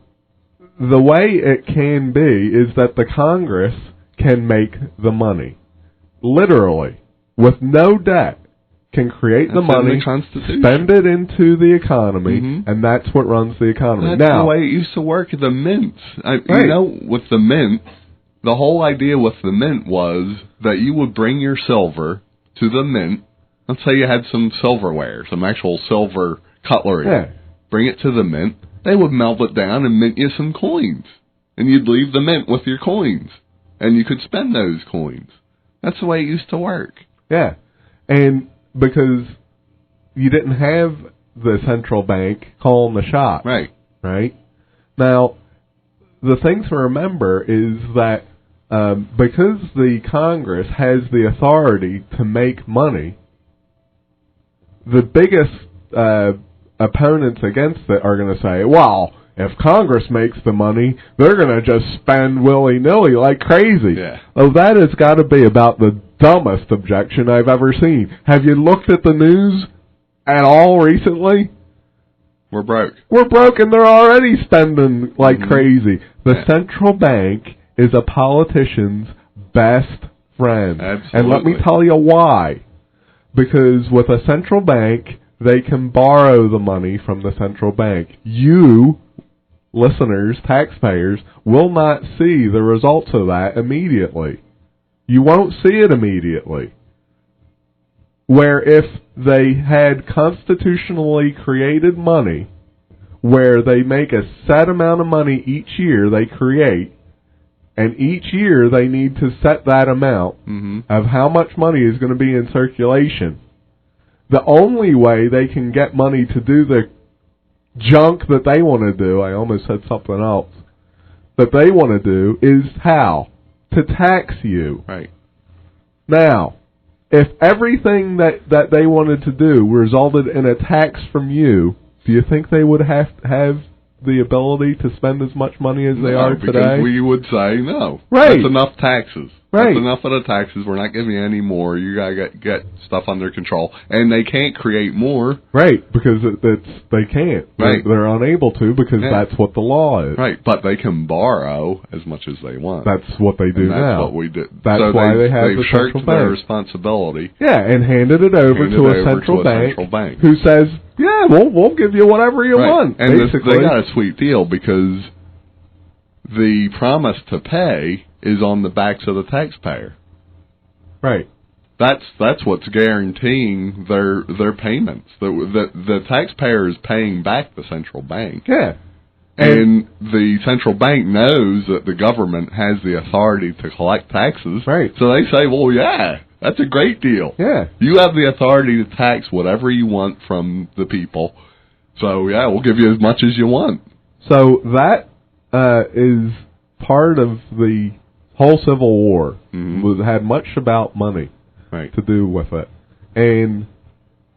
the way it can be is that the Congress can make the money. Literally. With no debt. Can create the money, spend it into the economy, and that's what runs the economy. That's the way it used to work at the mint. You know, with the mint, the whole idea with the mint was that you would bring your silver to the mint. Let's say you had some silverware, some actual silver cutlery. Yeah. Bring it to the mint. They would melt it down and mint you some coins. And you'd leave the mint with your coins. And you could spend those coins. That's the way it used to work. Yeah. And because you didn't have the central bank calling the shots. Right. Right? Now, the thing to remember is that because the Congress has the authority to make money, the biggest opponents against it are going to say, well, if Congress makes the money, they're going to just spend willy-nilly like crazy. Yeah. Oh, that has got to be about the dumbest objection I've ever seen. Have you looked at the news at all recently? We're broke. We're broke and they're already spending like crazy. The central bank is a politician's best friend. Absolutely. And let me tell you why. Because with a central bank, they can borrow the money from the central bank. You, listeners, taxpayers, will not see the results of that immediately. You won't see it immediately. Where if they had constitutionally created money, where they make a set amount of money each year they create, and each year they need to set that amount of how much money is going to be in circulation, the only way they can get money to do the junk that they want to do, I almost said something else, that they want to do is how? To tax you. Right. Now, if everything that they wanted to do resulted in a tax from you, do you think they would have the ability to spend as much money as they are today? Because we would say no. Right. That's enough taxes. Right. That's enough of the taxes. We're not giving you any more. You gotta get stuff under control, and they can't create more. Right, because they can't. Right. They're unable to because that's what the law is. Right, but they can borrow as much as they want. That's what they do and that's now. What we do. That's so why they have they've the shirked central their bank. responsibility. Yeah, and handed it over to a central bank who says, "Yeah, we'll give you whatever you want." And basically, they got a sweet deal because the promise to pay is on the backs of the taxpayer. Right. That's what's guaranteeing their payments. The taxpayer is paying back the central bank. Yeah. And the central bank knows that the government has the authority to collect taxes. Right. So they say, well, yeah, that's a great deal. Yeah. You have the authority to tax whatever you want from the people. So, yeah, we'll give you as much as you want. So that is part of the whole Civil War. Had much about money to do with it. And,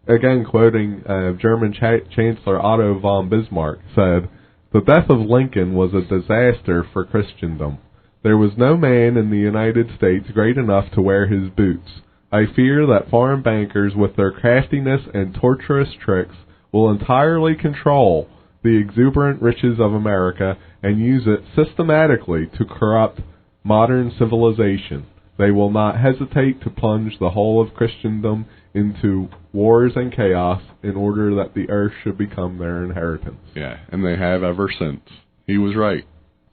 again, quoting German Chancellor Otto von Bismarck, said, "The death of Lincoln was a disaster for Christendom. There was no man in the United States great enough to wear his boots. I fear that foreign bankers, with their craftiness and tortuous tricks, will entirely control the exuberant riches of America and use it systematically to corrupt modern civilization. They will not hesitate to plunge the whole of Christendom into wars and chaos in order that the earth should become their inheritance." Yeah, and they have ever since. He was right.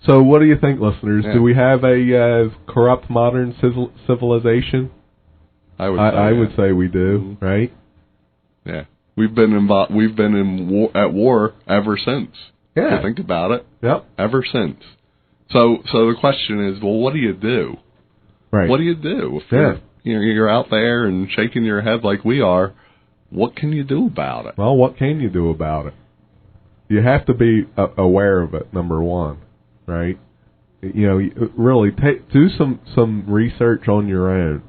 So what do you think, listeners? Yeah. Do we have a corrupt modern civilization? I would say we do, right? Yeah. We've been at war ever since. Yeah. If you think about it. Yep. Ever since. So the question is, well, what do you do? Right. What do you do if you're out there and shaking your head like we are? What can you do about it? Well, what can you do about it? You have to be aware of it. Number one, right? Really do some research on your own.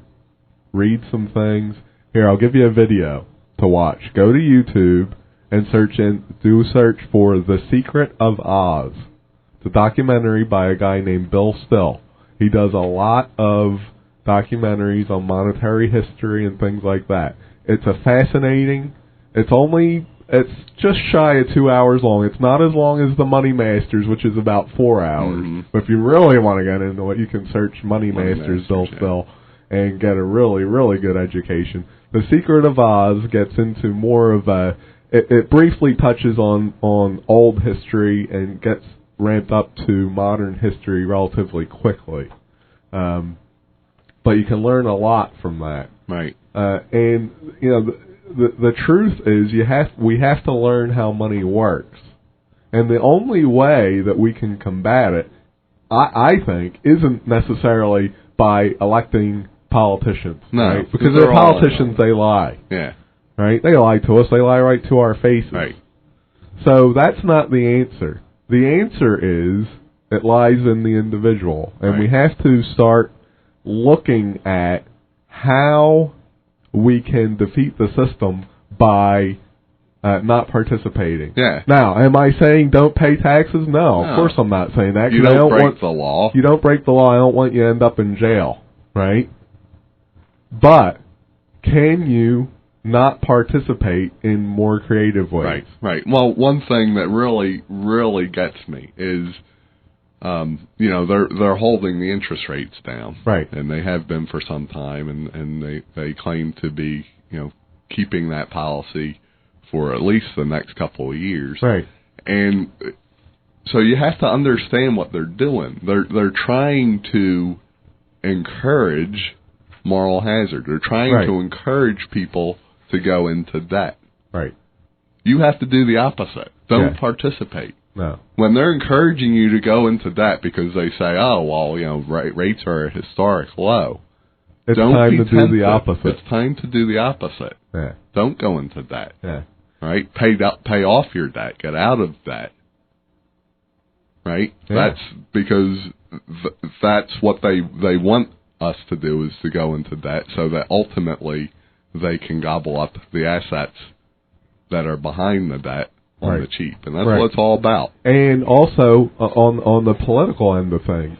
Read some things. Here, I'll give you a video to watch. Go to YouTube and do a search for The Secret of Oz. It's a documentary by a guy named Bill Still. He does a lot of documentaries on monetary history and things like that. It's it's just shy of 2 hours long. It's not as long as the Money Masters, which is about 4 hours. But if you really want to get into it, you can search Money Masters Bill Still and get a really, really good education. The Secret of Oz gets into more of it briefly touches on old history and gets ramped up to modern history relatively quickly. But you can learn a lot from that. Right. And the truth is we have to learn how money works. And the only way that we can combat it, I think, isn't necessarily by electing politicians. No, right? Because they're politicians, they lie. Yeah. Right? They lie to us. They lie right to our faces. Right. So that's not the answer. The answer is It lies in the individual. And Right. we have to start looking at how we can defeat the system by not participating. Yeah. Now, am I saying don't pay taxes? No, of course I'm not saying that. You 'cause don't break the law. You don't break the law. I don't want you to end up in jail, right? But can you not participate in more creative ways? Right, right. Well, one thing that really gets me is, they're holding the interest rates down, right? And they have been for some time, and they claim to be, keeping that policy for at least the next couple of years, right? And so you have to understand what they're doing. They're trying to encourage moral hazard. They're trying to encourage people to go into debt. Right. You have to do the opposite. Don't participate. No. When they're encouraging you to go into debt because they say, oh, well, rates are at historic low. It's Don't time be to tempted. do the opposite. It's time to do the opposite. Yeah. Don't go into debt. Yeah. Right? Pay off your debt. Get out of debt. Right? Yeah. That's because that's what they want us to do, is to go into debt so that ultimately they can gobble up the assets that are behind the debt on the cheap. And that's what it's all about. And also, on the political end of things,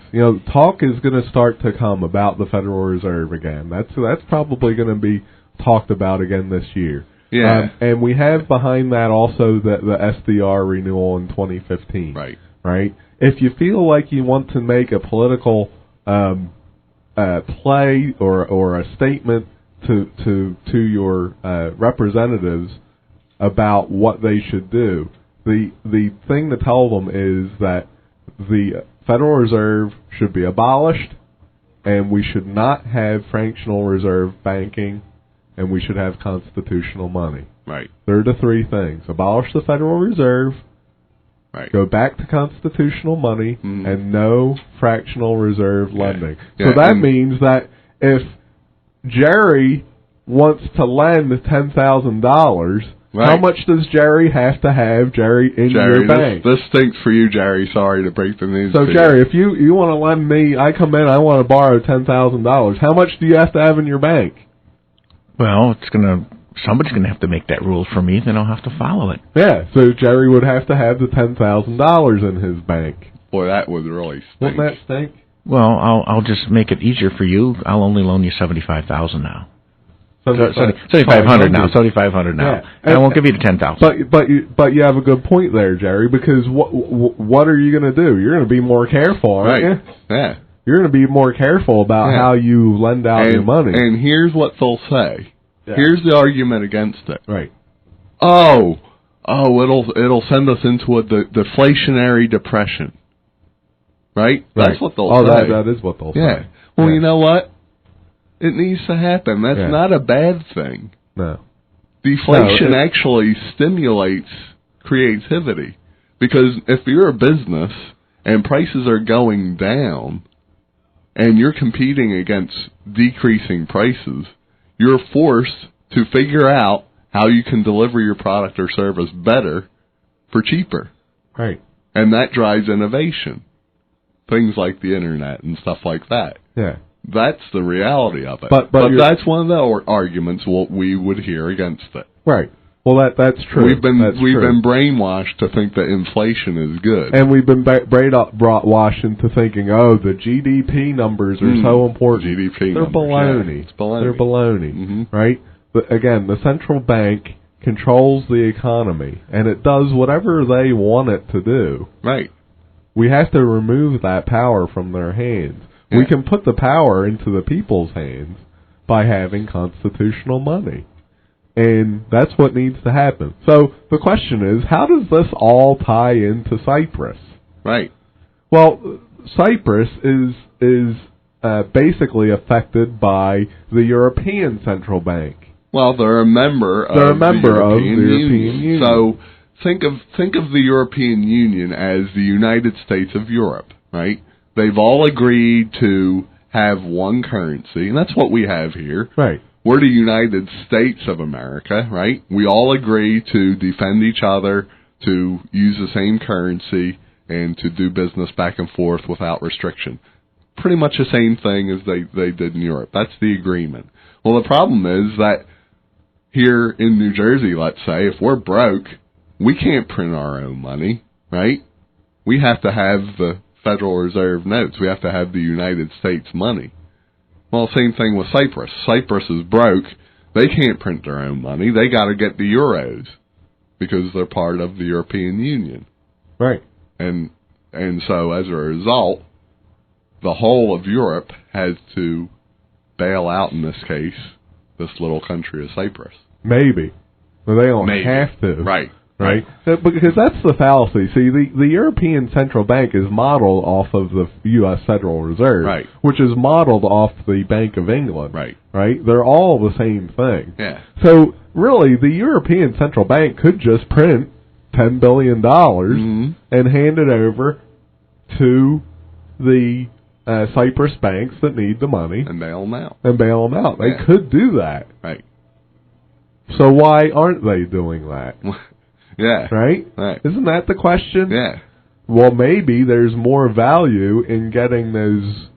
talk is going to start to come about the Federal Reserve again. That's probably going to be talked about again this year. Yeah. And we have behind that also the SDR renewal in 2015. Right. Right? If you feel like you want to make a political play or a statement to your representatives about what they should do, the thing to tell them is that the Federal Reserve should be abolished, and we should not have fractional reserve banking, and we should have constitutional money. Right. They're the three things. Abolish the Federal Reserve, right. Go back to constitutional money, and no fractional reserve lending. Yeah. So that means that if Jerry wants to lend $10,000, how much does Jerry have to have, in your bank? This stinks for you, Jerry. Sorry to break the news. So, Jerry, if you want to lend me, I come in, I want to borrow $10,000. How much do you have to have in your bank? Well, somebody's going to have to make that rule for me, then I'll have to follow it. Yeah, so Jerry would have to have the $10,000 in his bank. Boy, that would really stink. Wouldn't that stink? Well, I'll just make it easier for you. I'll only loan you $75,000 now. $7,500 now. $7,500 now. Yeah. And I won't give you the $10,000. But you have a good point there, Jerry. Because what are you going to do? You're going to be more careful, aren't you? Yeah. You're going to be more careful about how you lend out your money. And here's what they'll say. Yeah. Here's the argument against it. Right. Oh, it'll send us into a deflationary depression. Right? That's what they'll say. That is what they'll say. Yeah. Well, you know what? It needs to happen. That's not a bad thing. No. Deflation actually stimulates creativity. Because if you're a business and prices are going down and you're competing against decreasing prices, you're forced to figure out how you can deliver your product or service better for cheaper. Right. And that drives innovation. Things like the internet and stuff like that. Yeah. That's the reality of it. But that's one of the arguments we would hear against it. Right. Well, that's true. We've been brainwashed to think that inflation is good, and we've been brainwashed into thinking, the GDP numbers are so important. They're baloney. Yeah, it's baloney. They're baloney, right? But again, the central bank controls the economy, and it does whatever they want it to do. Right. We have to remove that power from their hands. Yeah. We can put the power into the people's hands by having constitutional money. And that's what needs to happen. So the question is, how does this all tie into Cyprus? Right. Well, Cyprus is basically affected by the European Central Bank. Well, they're a member of the European Union. So think of the European Union as the United States of Europe, right? They've all agreed to have one currency, and that's what we have here. Right. We're the United States of America, right? We all agree to defend each other, to use the same currency, and to do business back and forth without restriction. Pretty much the same thing as they did in Europe. That's the agreement. Well, the problem is that here in New Jersey, let's say, if we're broke, we can't print our own money, right? We have to have the Federal Reserve notes. We have to have the United States money. Well, same thing with Cyprus. Cyprus is broke. They can't print their own money. They got to get the euros because they're part of the European Union. Right. And so as a result, the whole of Europe has to bail out, in this case, this little country of Cyprus. Maybe. But they don't have to. Right. Right? Because that's the fallacy. See, the European Central Bank is modeled off of the U.S. Federal Reserve, right, which is modeled off the Bank of England. Right. Right? They're all the same thing. Yeah. So, really, the European Central Bank could just print $10 billion and hand it over to the Cyprus banks that need the money. And bail them out. They could do that. Right. So why aren't they doing that? Yeah. Right? Isn't that the question? Yeah. Well, maybe there's more value in getting those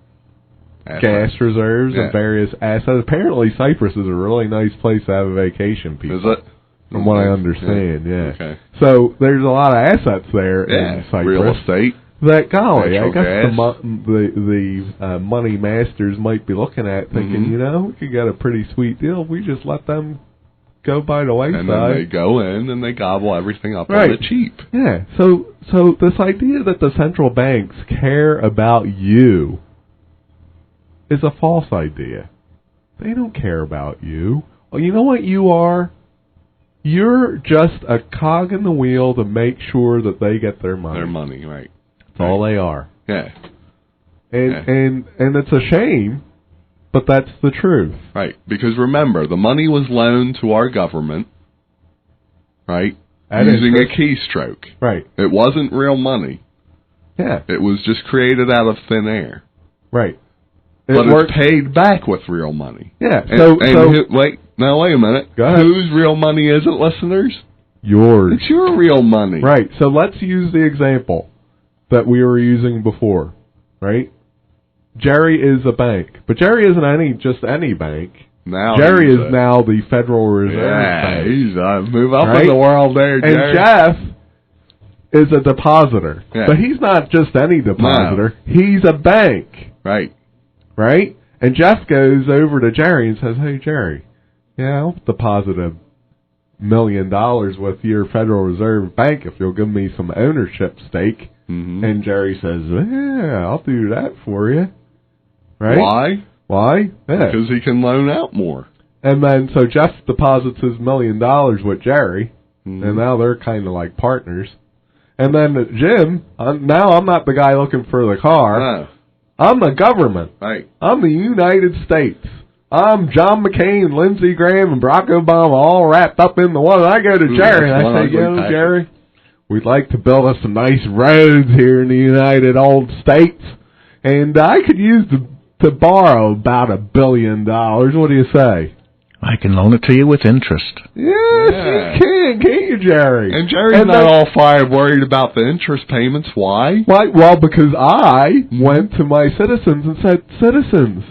gas reserves and various assets. Apparently, Cyprus is a really nice place to have a vacation, people. Is it? From what I understand, yeah. Okay. So there's a lot of assets there in Cyprus. Real estate. That, golly, I guess gas. the money masters might be looking at thinking, you know, we could get a pretty sweet deal if we just let them go by the wayside. And then they go in and they gobble everything up on it cheap. Yeah. So this idea that the central banks care about you is a false idea. They don't care about you. Well, you know what you are? You're just a cog in the wheel to make sure that they get their money. Their money, right. That's all they are. Yeah. And it's a shame, but that's the truth. Right. Because remember, the money was loaned to our government, right? Using a keystroke. Right. It wasn't real money. Yeah. It was just created out of thin air. Right. But it's paid back with real money. Yeah. Wait a minute. Go ahead. Whose real money is it, listeners? Yours. It's your real money. Right. So let's use the example that we were using before, right? Jerry is a bank, but Jerry isn't just any bank. Now Jerry is now the Federal Reserve Bank. He's move up in the world there, Jerry. And Jeff is a depositor, but he's not just any depositor. No. He's a bank. Right. Right? And Jeff goes over to Jerry and says, "Hey, Jerry, I'll deposit $1 million with your Federal Reserve Bank if you'll give me some ownership stake." Mm-hmm. And Jerry says, "Yeah, I'll do that for you." Right? Why? Yeah. Because he can loan out more. And then, so Jeff deposits his $1 million with Jerry, and now they're kind of like partners. And then Jim, now I'm not the guy looking for the car. No. I'm the government. Right. I'm the United States. I'm John McCain, Lindsey Graham, and Barack Obama all wrapped up in the one. And I go to Jerry and I say, Jerry, we'd like to build us some nice roads here in the United Old States. And I could use to borrow about $1 billion. What do you say? I can loan it to you with interest. Yes, you can, can't you, Jerry? And Jerry's not all fired worried about the interest payments. Why? Well, because I went to my citizens and said, citizens,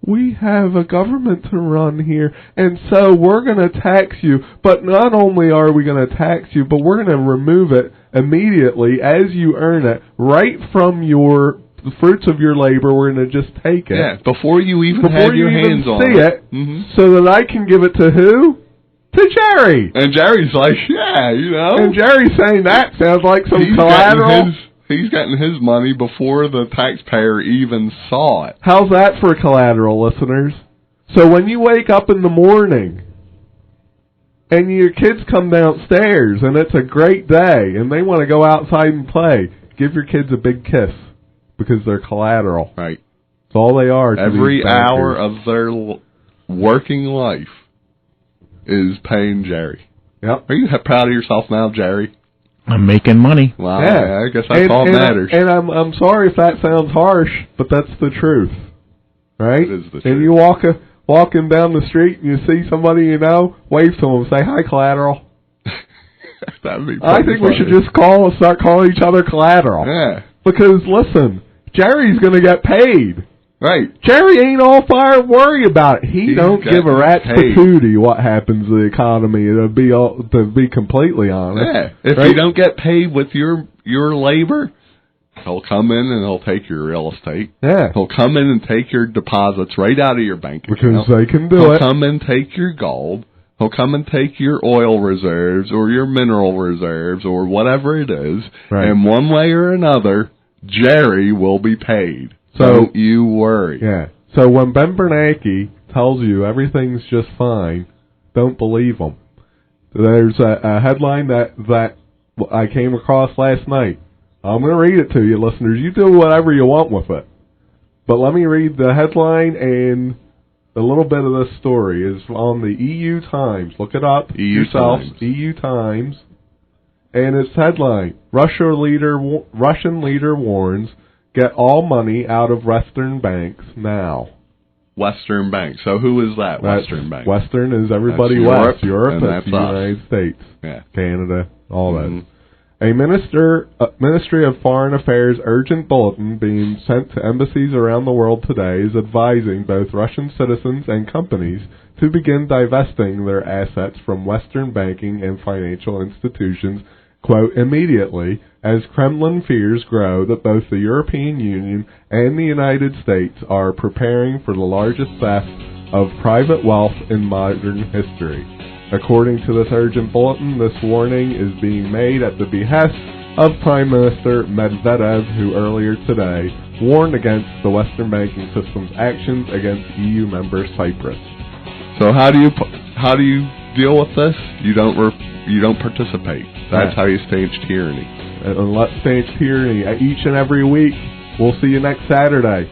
we have a government to run here, and so we're going to tax you. But not only are we going to tax you, but we're going to remove it immediately as you earn it, right from the fruits of your labor. We're going to just take it. Yeah, before you even have your hands on it. So that I can give it to who? To Jerry. And Jerry's like, And Jerry's saying that sounds like some collateral. He's getting his money before the taxpayer even saw it. How's that for collateral, listeners? So when you wake up in the morning and your kids come downstairs and it's a great day and they want to go outside and play, give your kids a big kiss because they're collateral. Right. That's all they are. Every hour of their working life is paying Jerry. Yep. Are you proud of yourself now, Jerry? I'm making money. Wow, yeah. I guess that's all that matters. And I'm sorry if that sounds harsh, but that's the truth, right? It is the truth. And you walking down the street and you see somebody you know, wave to them, say, "Hi, collateral." That'd be I think we should just start calling each other Collateral. Yeah. Because, listen, Jerry's going to get paid. Right. Jerry ain't all fire worry about it. He don't give a rat's patootie what happens to the economy, to be completely honest. Yeah. If you don't get paid with your labor, he'll come in and he'll take your real estate. Yeah. He'll come in and take your deposits right out of your bank account. Because they can do He'll it. come and take your gold. He'll come and take your oil reserves or your mineral reserves or whatever it is. Right. And one way or another, Jerry will be paid. So, don't you worry. Yeah. So when Ben Bernanke tells you everything's just fine, don't believe him. There's a headline that I came across last night. I'm going to read it to you, listeners. You do whatever you want with it. But let me read the headline, and a little bit of this story is on the EU Times. Look it up yourself. EU Times. And its headline, Russian leader warns, get all money out of Western banks now. Western Bank. So who is that, Western Bank? Western is everybody west. Europe, that's the United States. Yeah. Canada, all that. A Ministry of Foreign Affairs urgent bulletin being sent to embassies around the world today is advising both Russian citizens and companies to begin divesting their assets from Western banking and financial institutions, quote, immediately, as Kremlin fears grow that both the European Union and the United States are preparing for the largest theft of private wealth in modern history. According to this urgent bulletin, this warning is being made at the behest of Prime Minister Medvedev, who earlier today warned against the Western banking system's actions against EU member Cyprus. So how do you deal with this? You don't participate. That's how you stanch tyranny. And let's stanch tyranny each and every week. We'll see you next Saturday.